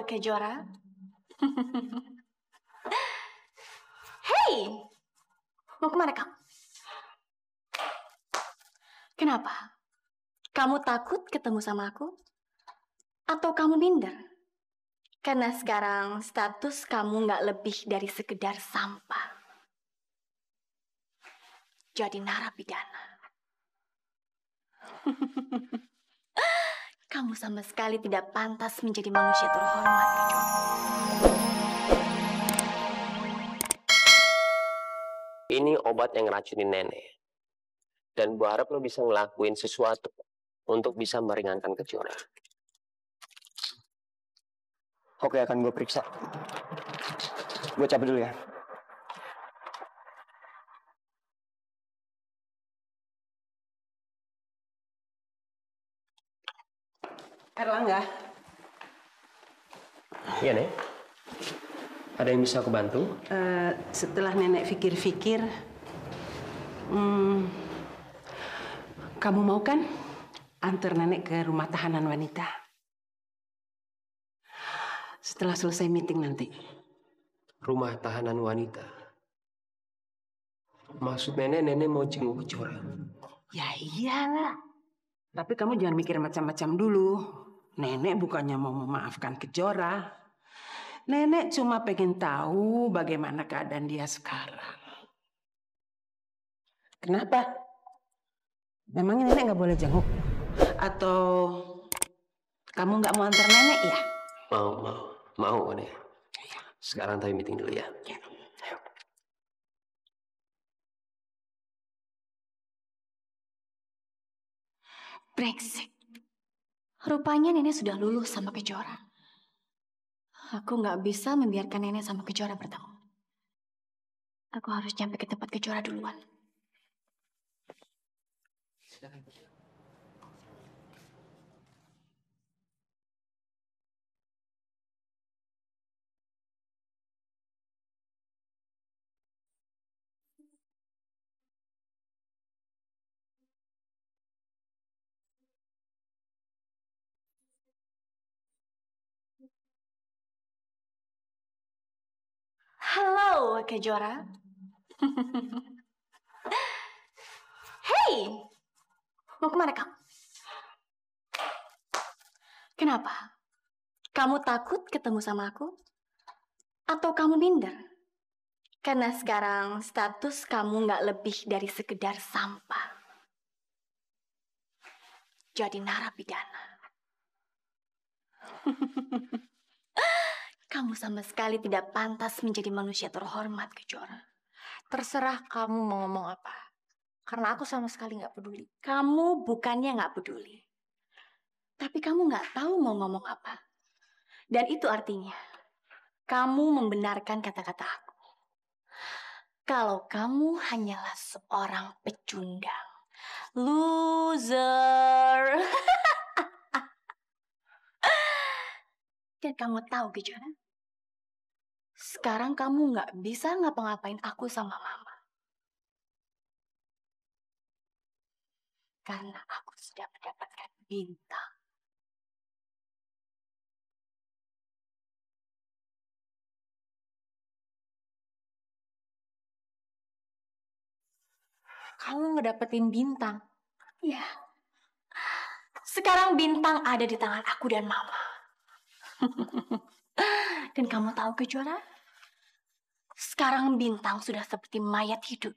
Kejora. Hei, mau kemana kamu? Kenapa? Kamu takut ketemu sama aku? Atau kamu minder? Karena sekarang status kamu nggak lebih dari sekedar sampah. Jadi narapidana. Kamu sama sekali tidak pantas menjadi manusia terhormat, Kejora. Ini obat yang ngeracunin nenek. Dan gue harap lo bisa ngelakuin sesuatu untuk bisa meringankan Kejora. Oke, akan gue periksa. Gue cabut dulu ya. Erlangga. Iya, Nek. Ada yang bisa aku bantu? Setelah nenek pikir-pikir, kamu mau kan antar nenek ke rumah tahanan wanita? Setelah selesai meeting nanti. Rumah tahanan wanita. Maksud nenek mau jenguk Kejora. Ya iyalah. Tapi kamu jangan mikir macam-macam dulu. Nenek bukannya mau memaafkan Kejora. Nenek cuma pengen tahu bagaimana keadaan dia sekarang. Kenapa? Memangnya nenek nggak boleh jenguk? Atau kamu nggak mau antar nenek ya? Mau, Nek. Sekarang tapi meeting dulu ya. Ya. Ayo. Brengsek. Rupanya nenek sudah luluh sama Kejora. Aku nggak bisa membiarkan nenek sama Kejora bertemu. Aku harus nyampe ke tempat Kejora duluan. Halo, Kejora. Hei, mau kemana kamu? Kenapa? Kamu takut ketemu sama aku? Atau kamu minder? Karena sekarang status kamu nggak lebih dari sekedar sampah. Jadi narapidana. Kamu sama sekali tidak pantas menjadi manusia terhormat, Kejora. Terserah kamu mau ngomong apa. Karena aku sama sekali nggak peduli. Kamu bukannya nggak peduli. Tapi kamu nggak tahu mau ngomong apa. Dan itu artinya, kamu membenarkan kata-kata aku. Kalau kamu hanyalah seorang pecundang. Loser. Dan kamu tahu, Kejora? Sekarang kamu nggak bisa ngapa-ngapain aku sama Mama. Karena aku sudah mendapatkan bintang. Kamu ngedapetin bintang. Ya. Sekarang bintang ada di tangan aku dan Mama. Dan kamu tahu, Kejora? Sekarang bintang sudah seperti mayat hidup.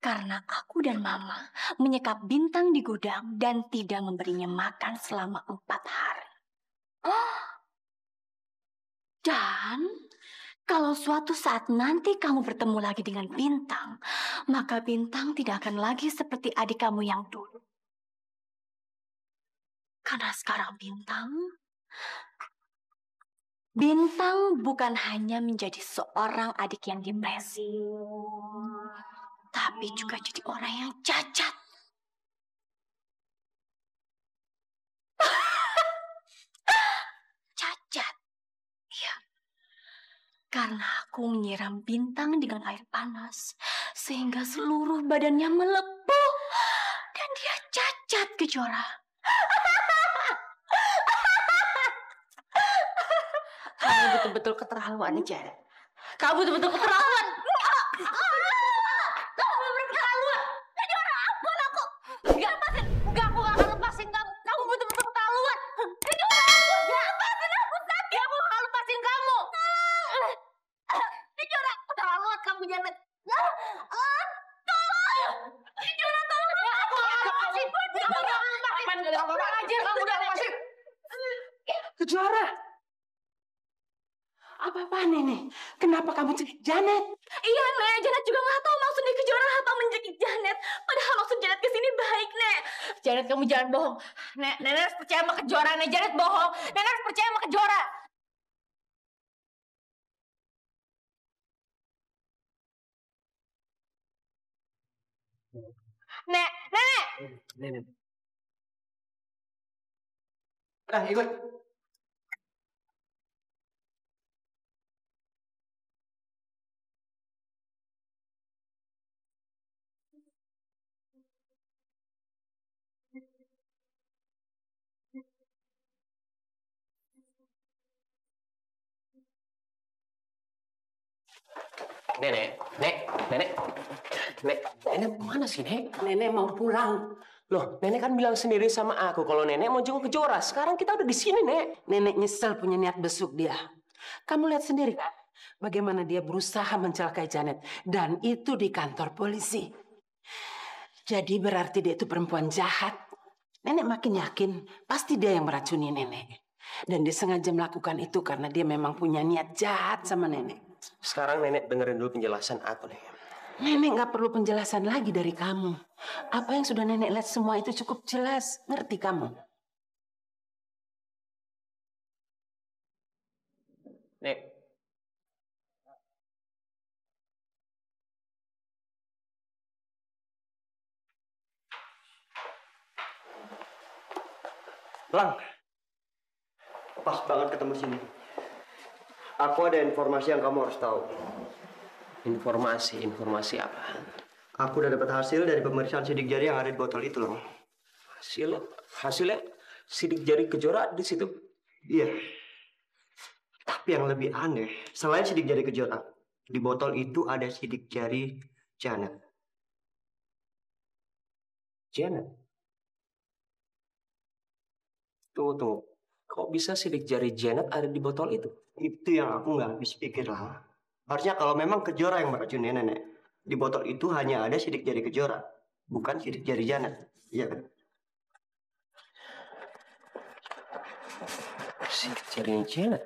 Karena aku dan Mama menyekap bintang di gudang dan tidak memberinya makan selama 4 hari. Dan kalau suatu saat nanti kamu bertemu lagi dengan bintang, maka bintang tidak akan lagi seperti adik kamu yang dulu. Karena sekarang Bintang bukan hanya menjadi seorang adik yang depresi, tapi juga jadi orang yang cacat. Cacat. Ya. Karena aku menyiram bintang dengan air panas, sehingga seluruh badannya melepuh. Dan dia cacat, Kejora. Kamu betul-betul keterlaluan nih, Janet. Kamu betul-betul keterlaluan. Kamu keterlaluan. Kejora, ampun aku. Enggak, lepasin. Enggak, aku gak akan lepasin kamu. Kamu betul-betul keterlaluan. Kejora, ampun. Lepasin aku, sakit. Aku gak akan lepasin kamu. Kejora, keterlaluan kamu, Janet. Tolong. Kejora, tolong. Aku gak akan lepasin. Aku gak akan lepasin. Kurang ajar kamu udah lepasin. Kejora. Apa-apaan ini? Kenapa kamu cekik Janet? Iya, Nek. Janet juga nggak tahu maksud dia Kejora apa menjekik Janet. Padahal maksud Janet kesini baik, Nek. Janet, kamu jangan bohong. Nenek harus percaya sama Kejora. Nek, Janet bohong. Nenek harus percaya sama Kejora. Nek, Nenek. Nenek. Nah, ikut. Nenek, nenek mana sih, Nek? Nenek mau pulang. Loh, nenek kan bilang sendiri sama aku kalau nenek mau jenguk Kejora. Sekarang kita udah di sini, Nek. Nenek nyesel punya niat besuk dia. Kamu lihat sendiri kan? Bagaimana dia berusaha mencelakai Janet. Dan itu di kantor polisi. Jadi berarti dia itu perempuan jahat. Nenek makin yakin pasti dia yang meracuni nenek. Dan dia sengaja melakukan itu karena dia memang punya niat jahat sama nenek. Sekarang nenek dengerin dulu penjelasan aku, Nek. Nenek nggak perlu penjelasan lagi dari kamu. Apa yang sudah nenek lihat semua itu cukup jelas. Ngerti kamu? Nek. Lang. Pas banget ketemu sini. Aku ada informasi yang kamu harus tahu. Informasi apa? Aku udah dapat hasil dari pemeriksaan sidik jari yang ada di botol itu, Lang. Hasilnya sidik jari Kejora di situ. Iya. Tapi yang lebih aneh, selain sidik jari Kejora, di botol itu ada sidik jari Janet. Janet. Tunggu. Kok bisa sidik jari Janet ada di botol itu? Itu yang aku nggak habis pikir, Lang. Harusnya kalau memang Kejora yang meracuni nenek, di botol itu hanya ada sidik jari Kejora, bukan sidik jari Janet. Iya kan? Sidik jari Janet?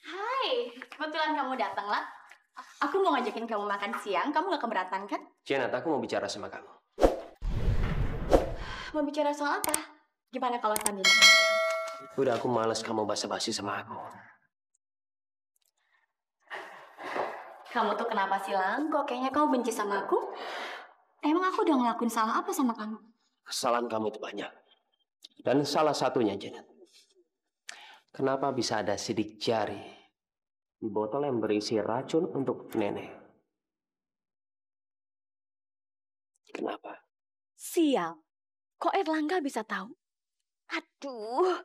Hai, kebetulan kamu datang lah. Aku mau ngajakin kamu makan siang. Kamu nggak keberatan kan? Janet, aku mau bicara sama kamu. Mau bicara soal apa? Gimana kalau sambil makan siang? Udah, aku males kamu basa-basi sama aku. Kamu tuh kenapa sih, Lang? Kok kayaknya kamu benci sama aku? Emang aku udah ngelakuin salah apa sama kamu? Kesalahan kamu itu banyak. Dan salah satunya, Janet. Kenapa bisa ada sidik jari di botol yang berisi racun untuk nenek? Kenapa? Sial. Kok Erlangga bisa tahu? Aduh,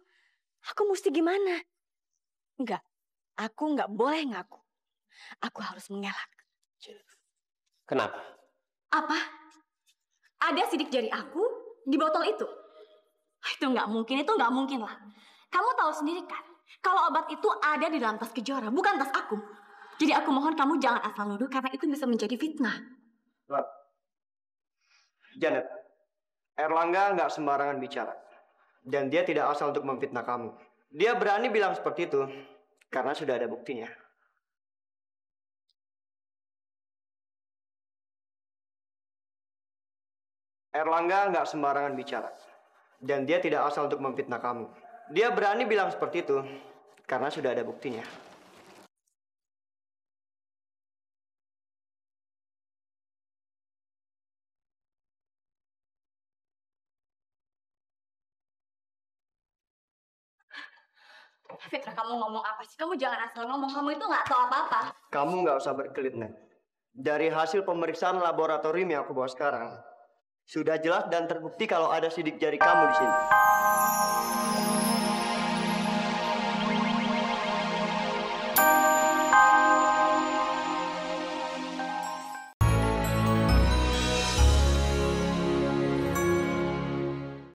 aku mesti gimana? Enggak, aku nggak boleh ngaku. Aku harus mengelak. Kenapa? Apa? Ada sidik jari aku di botol itu? Itu nggak mungkin lah. Kamu tahu sendiri kan, kalau obat itu ada di dalam tas Kejora, bukan tas aku. Jadi aku mohon kamu jangan asal nuduh karena itu bisa menjadi fitnah. Janet, Erlangga nggak sembarangan bicara. Dan dia tidak asal untuk memfitnah kamu. Dia berani bilang seperti itu karena sudah ada buktinya. Erlangga nggak sembarangan bicara. Dan dia tidak asal untuk memfitnah kamu. Dia berani bilang seperti itu karena sudah ada buktinya. Fitra, kamu ngomong apa sih? Kamu jangan asal ngomong. Kamu itu nggak tahu apa-apa. Kamu nggak usah berkelit, Nen. Dari hasil pemeriksaan laboratorium yang aku bawa sekarang, sudah jelas dan terbukti kalau ada sidik jari kamu di sini.